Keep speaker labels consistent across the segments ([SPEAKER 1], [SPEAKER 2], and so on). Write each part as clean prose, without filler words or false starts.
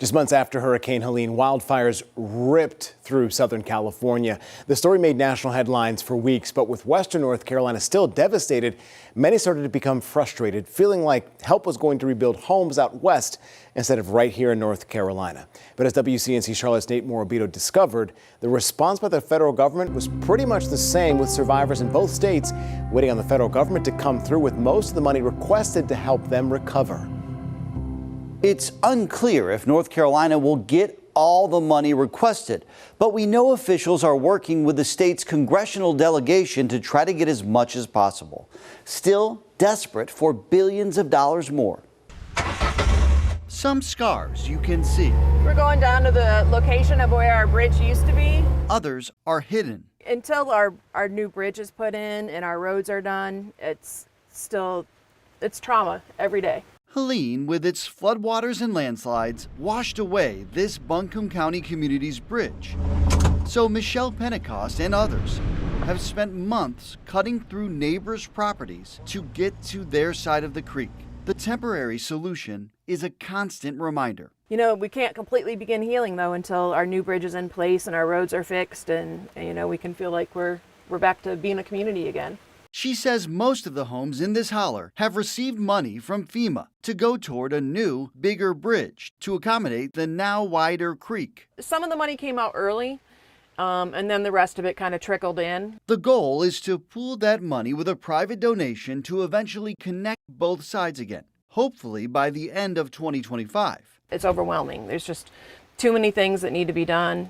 [SPEAKER 1] Just months after Hurricane Helene, wildfires ripped through Southern California. The story made national headlines for weeks, but with Western North Carolina still devastated, many started to become frustrated, feeling like help was going to rebuild homes out west instead of right here in North Carolina. But as WCNC Charlotte's Nate Morabito discovered, the response by the federal government was pretty much the same, with survivors in both states waiting on the federal government to come through with most of the money requested to help them recover.
[SPEAKER 2] It's unclear if North Carolina will get all the money requested, but we know officials are working with the state's congressional delegation to try to get as much as possible. Still desperate for billions of dollars more. Some scars you can see.
[SPEAKER 3] We're going down to the location of where our bridge used to be.
[SPEAKER 2] Others are hidden.
[SPEAKER 3] Until our new bridge is put in and our roads are done, it's trauma every day.
[SPEAKER 2] Helene, with its floodwaters and landslides, washed away this Buncombe County community's bridge. So Michelle Pentecost and others have spent months cutting through neighbors' properties to get to their side of the creek. The temporary solution is a constant reminder.
[SPEAKER 3] You know, we can't completely begin healing, though, until our new bridge is in place and our roads are fixed and we can feel like we're back to being a community again.
[SPEAKER 2] She says most of the homes in this holler have received money from FEMA to go toward a new, bigger bridge to accommodate the now wider creek.
[SPEAKER 3] Some of the money came out early, and then the rest of it kind of trickled in.
[SPEAKER 2] The goal is to pool that money with a private donation to eventually connect both sides again, hopefully by the end of 2025.
[SPEAKER 3] It's overwhelming. There's just too many things that need to be done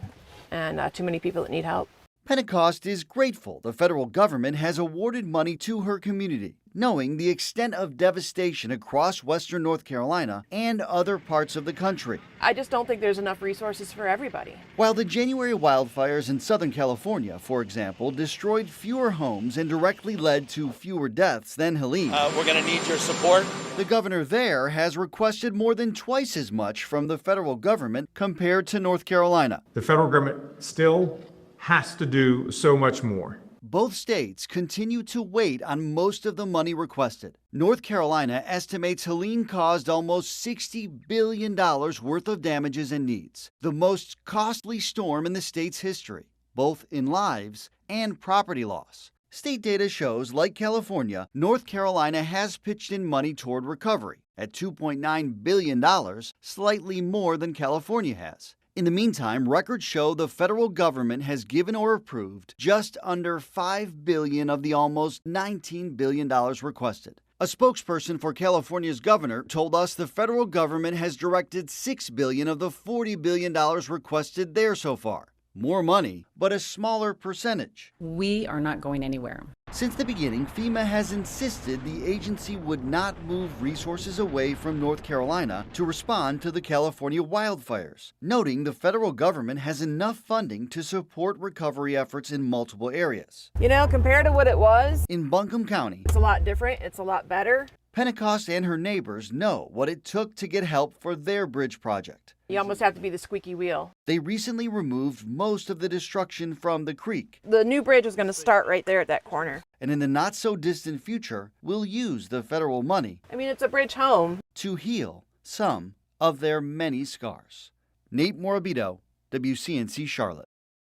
[SPEAKER 3] and too many people that need help.
[SPEAKER 2] Pentecost is grateful the federal government has awarded money to her community, knowing the extent of devastation across Western North Carolina and other parts of the country.
[SPEAKER 3] I just don't think there's enough resources for everybody.
[SPEAKER 2] While the January wildfires in Southern California, for example, destroyed fewer homes and directly led to fewer deaths than Helene.
[SPEAKER 4] We're going to need your support.
[SPEAKER 2] The governor there has requested more than twice as much from the federal government compared to North Carolina.
[SPEAKER 5] The federal government still has to do so much more.
[SPEAKER 2] Both states continue to wait on most of the money requested. North Carolina estimates Helene caused almost $60 billion worth of damages and needs, the most costly storm in the state's history, both in lives and property loss. State data shows, like California, North Carolina has pitched in money toward recovery at $2.9 billion, slightly more than California has. In the meantime, records show the federal government has given or approved just under $5 billion of the almost $19 billion requested. A spokesperson for California's governor told us the federal government has directed $6 billion of the $40 billion requested there so far. More money, but a smaller percentage.
[SPEAKER 6] We are not going anywhere.
[SPEAKER 2] Since the beginning, FEMA has insisted the agency would not move resources away from North Carolina to respond to the California wildfires, noting the federal government has enough funding to support recovery efforts in multiple areas.
[SPEAKER 3] You know, compared to what it was,
[SPEAKER 2] in Buncombe County,
[SPEAKER 3] it's a lot different. It's a lot better.
[SPEAKER 2] Pentecost and her neighbors know what it took to get help for their bridge project.
[SPEAKER 3] You almost have to be the squeaky wheel.
[SPEAKER 2] They recently removed most of the destruction from the creek.
[SPEAKER 3] The new bridge is going to start right there at that corner.
[SPEAKER 2] And in the not-so-distant future, will use the federal money.
[SPEAKER 3] I mean, it's a bridge home.
[SPEAKER 2] To heal some of their many scars. Nate Morabito, WCNC Charlotte.